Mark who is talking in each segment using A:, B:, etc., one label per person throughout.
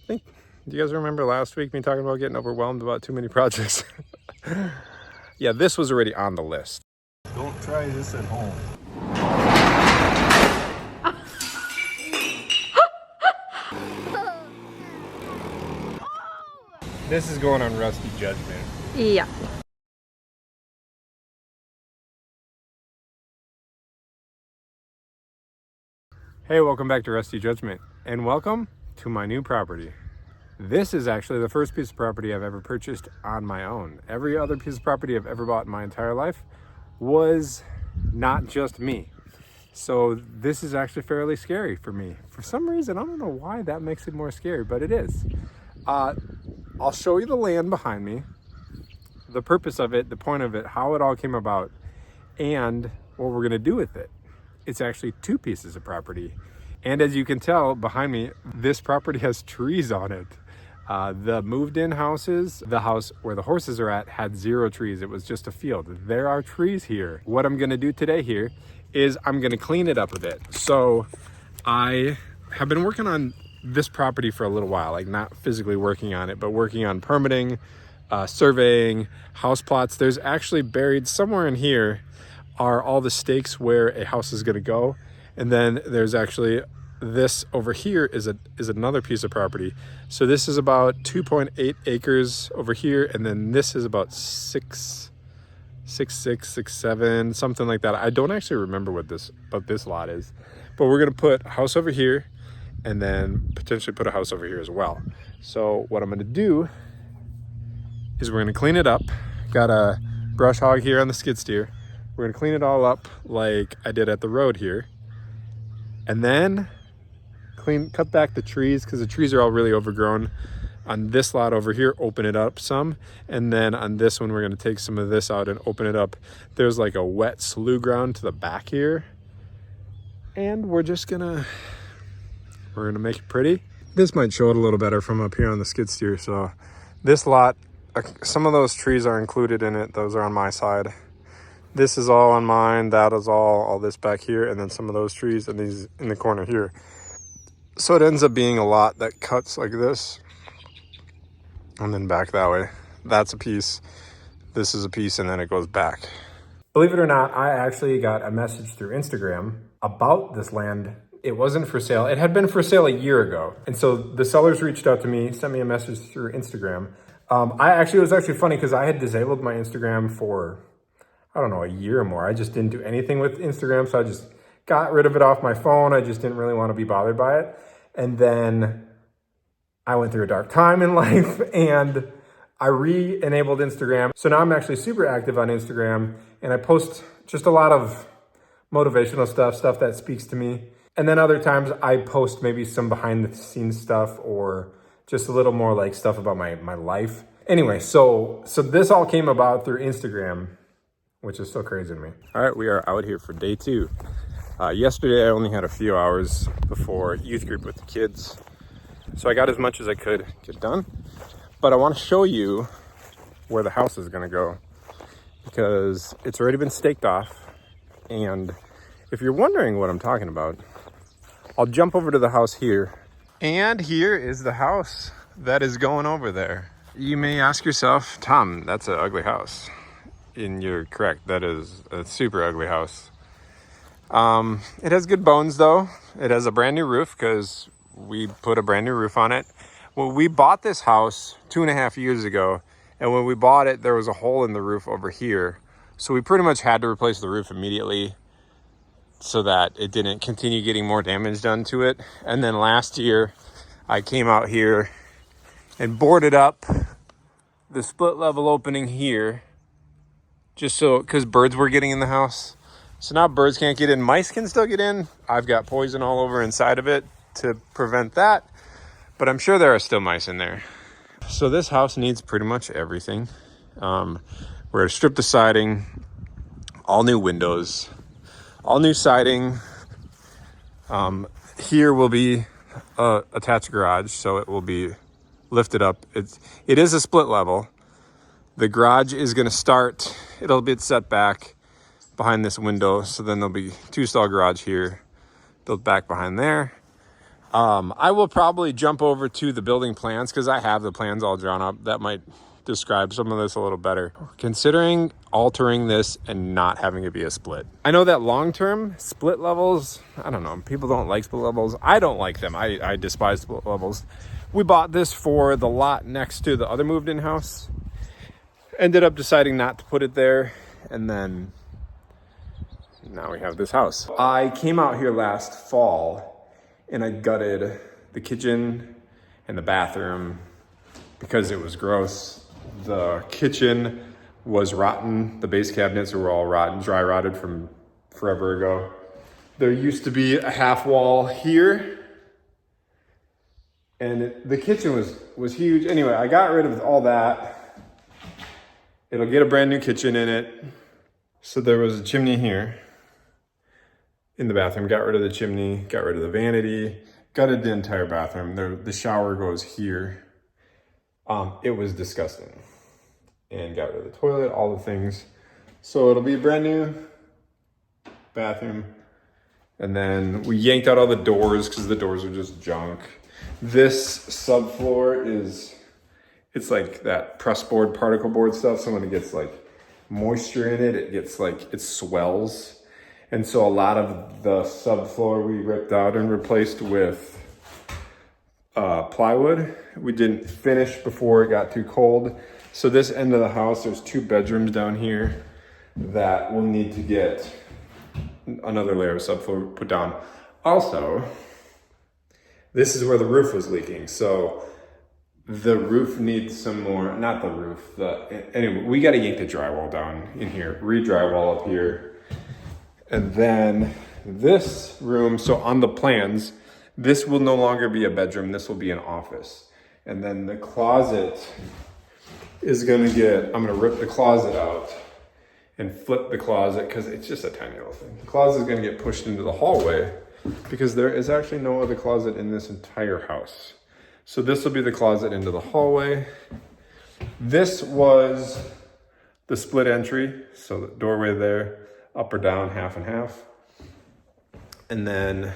A: Do you guys remember last week me talking about getting overwhelmed about too many projects? Yeah, this was already on the list.
B: Don't try this at home.
A: This is going on Rusty Judgment.
C: Yeah.
A: Hey, welcome back to Rusty Judgment, and welcome to my new property. This is actually the first piece of property I've ever purchased on my own. Every other piece of property I've ever bought in my entire life was not just me. So this is actually fairly scary for me. For some reason, I don't know why that makes it more scary, but it is. I'll show you the land behind me, the purpose of it, the point of it, how it all came about, and what we're gonna do with it. It's actually two pieces of property. And as you can tell behind me, this property has trees on it. The moved in houses, the house where the horses are at, had 0 trees. It was just a field. There are trees here. What I'm gonna do today here is I'm gonna clean it up a bit. So I have been working on this property for a little while, like not physically working on it, but working on permitting, surveying, house plots. There's actually buried somewhere in here are all the stakes where a house is going to go, and then there's actually this over here is another piece of property. So this is about 2.8 acres over here, and then this is about 6.7, something like that. I don't actually remember what this lot is, but we're going to put a house over here and then potentially put a house over here as well. So what I'm going to do is we're going to clean it up. Got a brush hog here on the skid steer. We're gonna clean it all up like I did at the road here. And then cut back the trees, because the trees are all really overgrown. On this lot over here, open it up some. And then on this one, we're gonna take some of this out and open it up. There's like a wet slough ground to the back here. And we're gonna make it pretty. This might show it a little better from up here on the skid steer. So this lot, some of those trees are included in it. Those are on my side. This is all on mine, that is all this back here, and then some of those trees and these in the corner here. So it ends up being a lot that cuts like this, and then back that way. That's a piece, this is a piece, and then it goes back. Believe it or not, I actually got a message through Instagram about this land. It wasn't for sale. It had been for sale a year ago. And so the sellers reached out to me, sent me a message through Instagram. It was actually funny because I had disabled my Instagram for, I don't know, a year or more. I just didn't do anything with Instagram, so I just got rid of it off my phone. I just didn't really want to be bothered by it. And then I went through a dark time in life and I re-enabled Instagram. So now I'm actually super active on Instagram, and I post just a lot of motivational stuff that speaks to me. And then other times I post maybe some behind the scenes stuff or just a little more like stuff about my life. Anyway, so this all came about through Instagram, which is so crazy to me. All right, we are out here for day 2. Yesterday, I only had a few hours before youth group with the kids, so I got as much as I could get done. But I want to show you where the house is gonna go, because it's already been staked off. And if you're wondering what I'm talking about, I'll jump over to the house here. And here is the house that is going over there. You may ask yourself, Tom, that's an ugly house. And you're correct, that is a super ugly house. It has good bones though. It has a brand new roof because we put a brand new roof on it. Well, we bought this house 2.5 years ago, and when we bought it, there was a hole in the roof over here. So we pretty much had to replace the roof immediately so that it didn't continue getting more damage done to it. And then last year, I came out here and boarded up the split level opening here, just so, because birds were getting in the house. So now birds can't get in. Mice can still get in. I've got poison all over inside of it to prevent that, but I'm sure there are still mice in there. So this house needs pretty much everything. We're gonna strip the siding, all new windows, all new siding. Here will be a attached garage, so it will be lifted up. It is a split level. The garage is gonna start, it'll be set back behind this window, so then there'll be 2-stall garage here, built back behind there. I will probably jump over to the building plans because I have the plans all drawn up. That might describe some of this a little better. Considering altering this and not having it be a split. I know that long-term split levels, I don't know, people don't like split levels. I don't like them. I despise split levels. We bought this for the lot next to the other moved-in house. Ended up deciding not to put it there, and then now we have this house. I came out here last fall and I gutted the kitchen and the bathroom because it was gross. The kitchen was rotten. The base cabinets were all rotten, dry rotted from forever ago. There used to be a half wall here, and the kitchen was huge. Anyway, I got rid of all that. It'll get a brand new kitchen in it. So there was a chimney here in the bathroom, got rid of the chimney, got rid of the vanity, gutted the entire bathroom. The shower goes here. It was disgusting. And got rid of the toilet, all the things. So it'll be a brand new bathroom. And then we yanked out all the doors because the doors are just junk. This subfloor it's like that press board, particle board stuff. So when it gets like moisture in it, it swells. And so a lot of the subfloor we ripped out and replaced with plywood. We didn't finish before it got too cold. So this end of the house, there's 2 bedrooms down here that will need to get another layer of subfloor put down. Also, this is where the roof was leaking. So the roof needs some more, not the roof, anyway, we got to yank the drywall down in here, re-drywall up here. And then this room, so on the plans, this will no longer be a bedroom, this will be an office. And then the closet is I'm gonna rip the closet out and flip the closet because it's just a tiny little thing. The closet is gonna get pushed into the hallway because there is actually no other closet in this entire house. So this will be the closet into the hallway. This was the split entry, so the doorway there, up or down, half and half. And then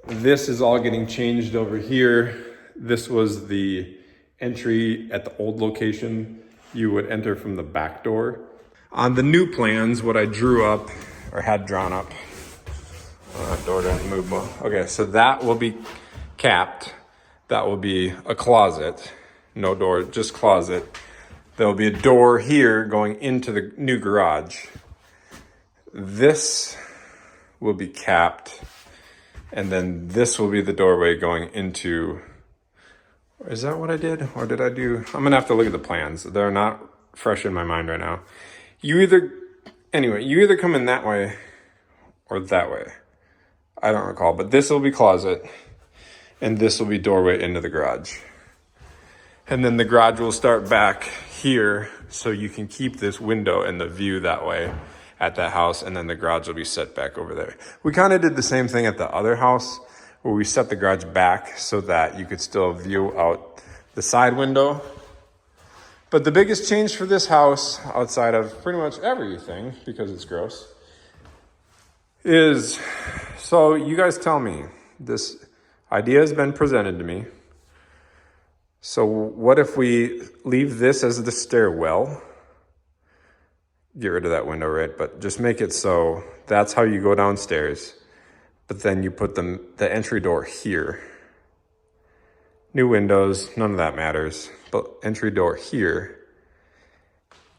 A: this is all getting changed over here. This was the entry at the old location. You would enter from the back door. On the new plans, what I drew up or had drawn up, door doesn't move more. Okay, so that will be capped. That will be a closet, no door, just closet. There'll be a door here going into the new garage. This will be capped, and then this will be the doorway going into, is that what I did? Or did I do, I'm gonna have to look at the plans. They're not fresh in my mind right now. You either come in that way or that way. I don't recall, but this will be closet, and this will be doorway into the garage. And then the garage will start back here, so you can keep this window and the view that way at that house, and then the garage will be set back over there. We kind of did the same thing at the other house where we set the garage back so that you could still view out the side window. But the biggest change for this house, outside of pretty much everything, because it's gross, is, so you guys tell me, this idea has been presented to me. So what if we leave this as the stairwell? Get rid of that window, right? But just make it so that's how you go downstairs. But then you put the entry door here. New windows, none of that matters. But entry door here.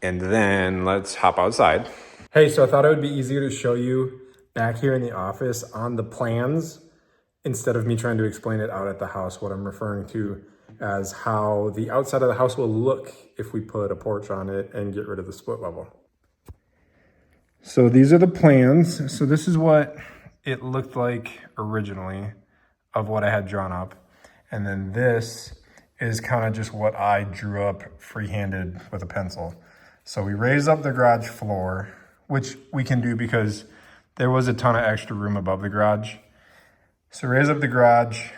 A: And then let's hop outside. Hey, so I thought it would be easier to show you back here in the office on the plans instead of me trying to explain it out at the house, what I'm referring to as how the outside of the house will look if we put a porch on it and get rid of the split level. So these are the plans. So this is what it looked like originally of what I had drawn up. And then this is kind of just what I drew up free-handed with a pencil. So we raised up the garage floor, which we can do because there was a ton of extra room above the garage. So raise up the garage.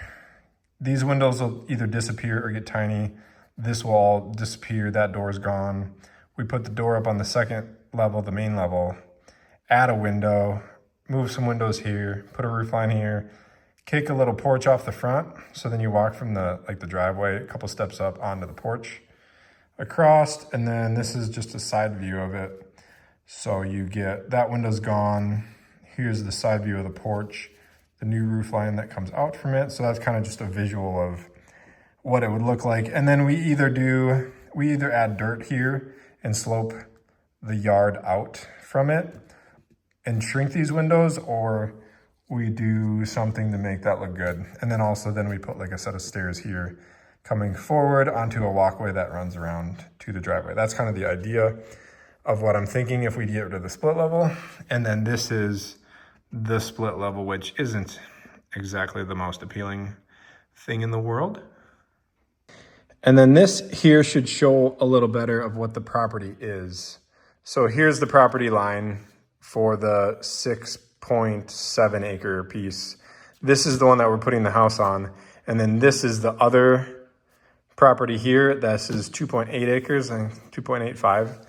A: These windows will either disappear or get tiny. This will all disappear. That door is gone. We put the door up on the second level, the main level, add a window, move some windows here, put a roof line here, kick a little porch off the front. So then you walk from the driveway, a couple steps up onto the porch, across, and then this is just a side view of it. So you get, that window's gone. Here's the side view of the porch, the new roof line that comes out from it. So that's kind of just a visual of what it would look like. And then we either add dirt here and slope the yard out from it and shrink these windows, or we do something to make that look good. And then also then we put like a set of stairs here coming forward onto a walkway that runs around to the driveway. That's kind of the idea of what I'm thinking if we get rid of the split level. And then this is the split level, which isn't exactly the most appealing thing in the world. And then this here should show a little better of what the property is. So here's the property line for the 6.7 acre piece. This is the one that we're putting the house on. And then this is the other property here. This is 2.8 acres and 2.85.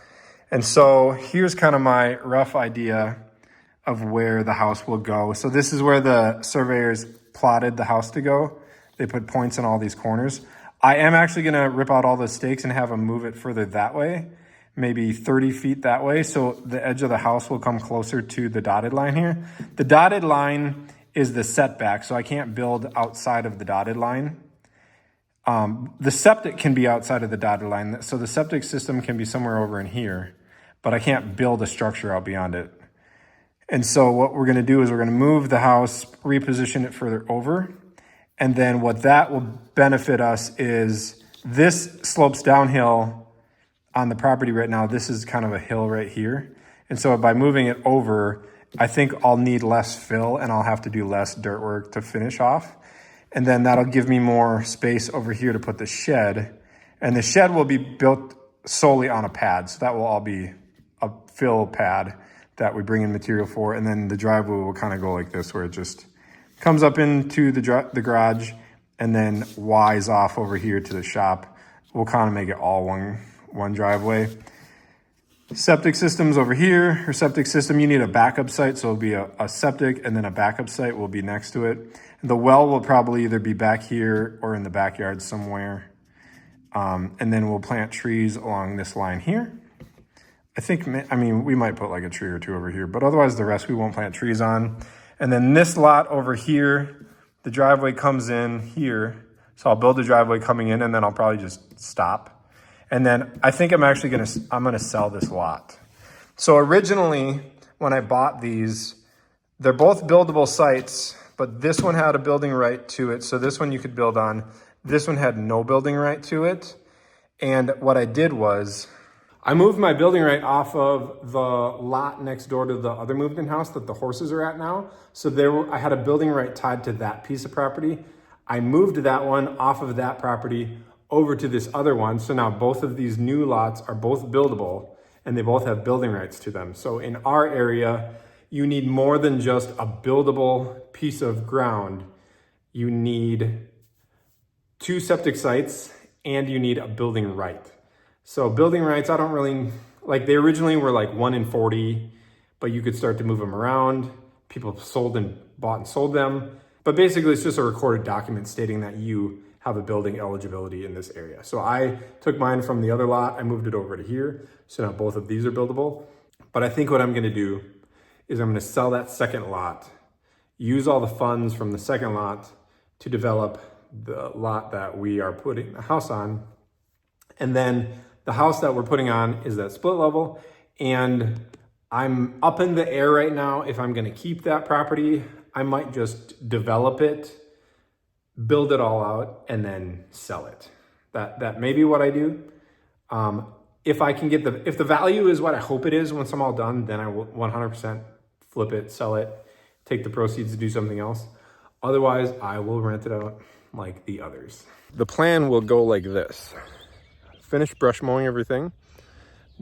A: And so here's kind of my rough idea of where the house will go. So this is where the surveyors plotted the house to go. They put points in all these corners. I am actually gonna rip out all the stakes and have them move it further that way, maybe 30 feet that way. So the edge of the house will come closer to the dotted line here. The dotted line is the setback, so I can't build outside of the dotted line. The septic can be outside of the dotted line. So the septic system can be somewhere over in here, but I can't build a structure out beyond it. And so what we're gonna do is we're gonna move the house, reposition it further over. And then what that will benefit us is this slopes downhill on the property right now. This is kind of a hill right here. And so by moving it over, I think I'll need less fill and I'll have to do less dirt work to finish off. And then that'll give me more space over here to put the shed. And the shed will be built solely on a pad. So that will all be a fill pad that we bring in material for. And then the driveway will kind of go like this, where it just comes up into the garage and then Y's off over here to the shop. We'll kind of make it all one driveway. Septic system's over here. Or septic system, you need a backup site. So it'll be a septic and then a backup site will be next to it. And the well will probably either be back here or in the backyard somewhere. And then we'll plant trees along this line here. I mean, we might put like a tree or two over here, but otherwise the rest we won't plant trees on. And then this lot over here, the driveway comes in here. So I'll build the driveway coming in and then I'll probably just stop. And then I think I'm gonna sell this lot. So originally when I bought these, they're both buildable sites, but this one had a building right to it. So this one you could build on. This one had no building right to it. And what I did was I moved my building right off of the lot next door to the other moved-in house that the horses are at now. So I had a building right tied to that piece of property. I moved that one off of that property over to this other one. So now both of these new lots are both buildable and they both have building rights to them. So in our area, you need more than just a buildable piece of ground. You need 2 septic sites and you need a building right. So building rights, I don't really, like they originally were like 1 in 40, but you could start to move them around. People bought and sold them. But basically it's just a recorded document stating that you have a building eligibility in this area. So I took mine from the other lot, I moved it over to here. So now both of these are buildable. But I think what I'm gonna do is I'm gonna sell that second lot, use all the funds from the second lot to develop the lot that we are putting the house on. And then the house that we're putting on is that split level. And I'm up in the air right now. If I'm gonna keep that property, I might just develop it, build it all out, and then sell it. That may be what I do. If I can get if the value is what I hope it is once I'm all done, then I will 100% flip it, sell it, take the proceeds to do something else. Otherwise, I will rent it out like the others. The plan will go like this. Finish brush mowing everything,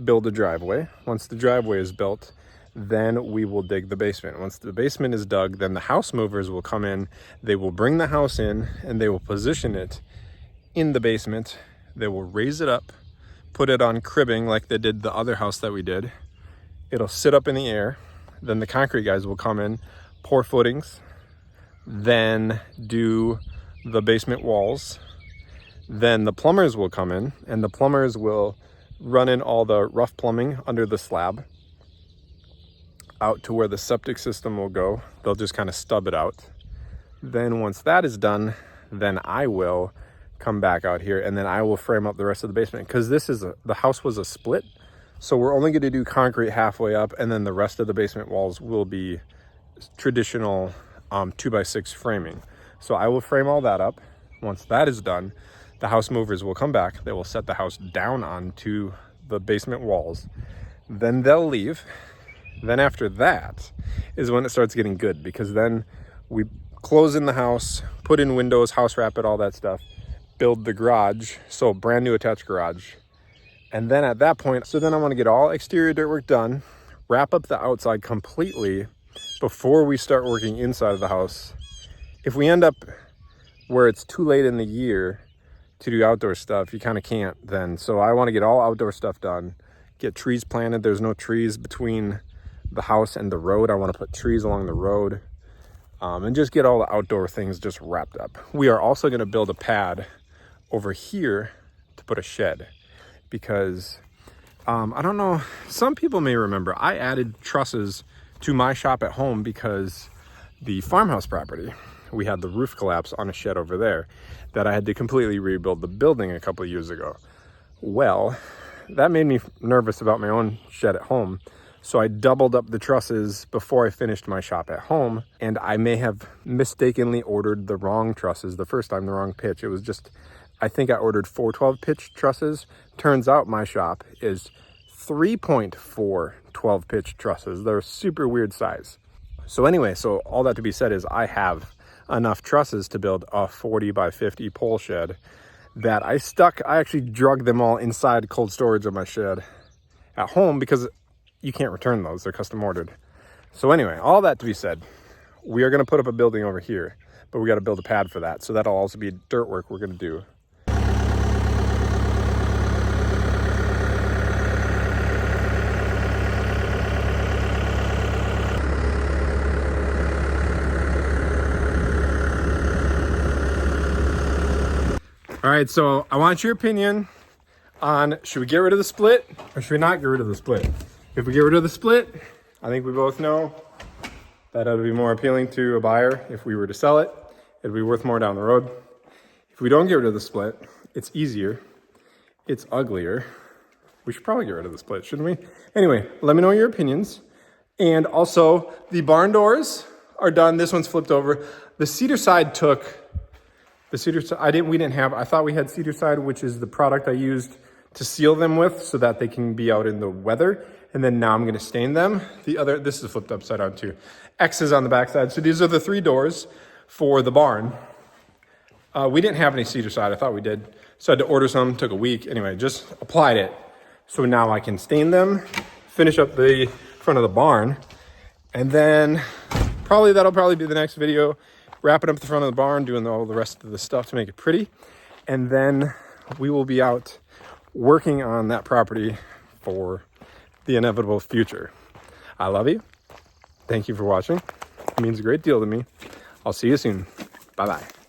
A: build a driveway. Once the driveway is built, then we will dig the basement. Once the basement is dug, then the house movers will come in. They will bring the house in and they will position it in the basement. They will raise it up, put it on cribbing like they did the other house that we did. It'll sit up in the air. Then the concrete guys will come in, pour footings, then do the basement walls. Then the plumbers will come in, and the plumbers will run in all the rough plumbing under the slab out to where the septic system will go. They'll just kind of stub it out. Then once that is done, then I will come back out here, and then I will frame up the rest of the basement, because the house was a split. So we're only going to do concrete halfway up, and then the rest of the basement walls will be traditional 2x6 framing. So I will frame all that up. Once that is done, the house movers will come back. They will set the house down onto the basement walls. Then they'll leave. Then after that is when it starts getting good, because then we close in the house, put in windows, house wrap it, all that stuff, build the garage, so brand new attached garage. And then at that point, so then I want to get all exterior dirt work done, wrap up the outside completely before we start working inside of the house. If we end up where it's too late in the year to do outdoor stuff, you kind of can't then. So I want to get all outdoor stuff done, get trees planted. There's no trees between the house and the road. I want to put trees along the road, and just get all the outdoor things just wrapped up. We are also going to build a pad over here to put a shed, because I don't know, some people may remember I added trusses to my shop at home because the farmhouse property, we had the roof collapse on a shed over there that I had to completely rebuild the building a couple of years ago. Well, that made me nervous about my own shed at home. So I doubled up the trusses before I finished my shop at home, and I may have mistakenly ordered the wrong trusses the first time, the wrong pitch. It was just, I think I ordered 412 pitch trusses. Turns out my shop is 3.4 12 pitch trusses. They're super weird size. So anyway, so all that to be said is I have enough trusses to build a 40 by 50 pole shed that I actually drug them all inside cold storage of my shed at home, because you can't return those, they're custom ordered. So anyway, all that to be said, we are going to put up a building over here, but we got to build a pad for that. So that'll also be dirt work we're going to do. All right, so I want your opinion on, should we get rid of the split or should we not get rid of the split? If we get rid of the split, I think we both know that it would be more appealing to a buyer if we were to sell it. It'd be worth more down the road. If we don't get rid of the split, it's easier, it's uglier. We should probably get rid of the split, shouldn't we? Anyway, let me know your opinions. And also, the barn doors are done. This one's flipped over. The cedar side I thought we had cedar side, which is the product I used to seal them with so that they can be out in the weather. And then now I'm going to stain them. This is flipped upside down too. X's on the back side. So these are the 3 doors for the barn. We didn't have any cedar side. I thought we did. So I had to order some, took a week. Anyway, just applied it. So now I can stain them, finish up the front of the barn. And then that'll probably be the next video. Wrapping up the front of the barn, doing all the rest of the stuff to make it pretty. And then we will be out working on that property for the inevitable future. I love you. Thank you for watching. It means a great deal to me. I'll see you soon. Bye-bye.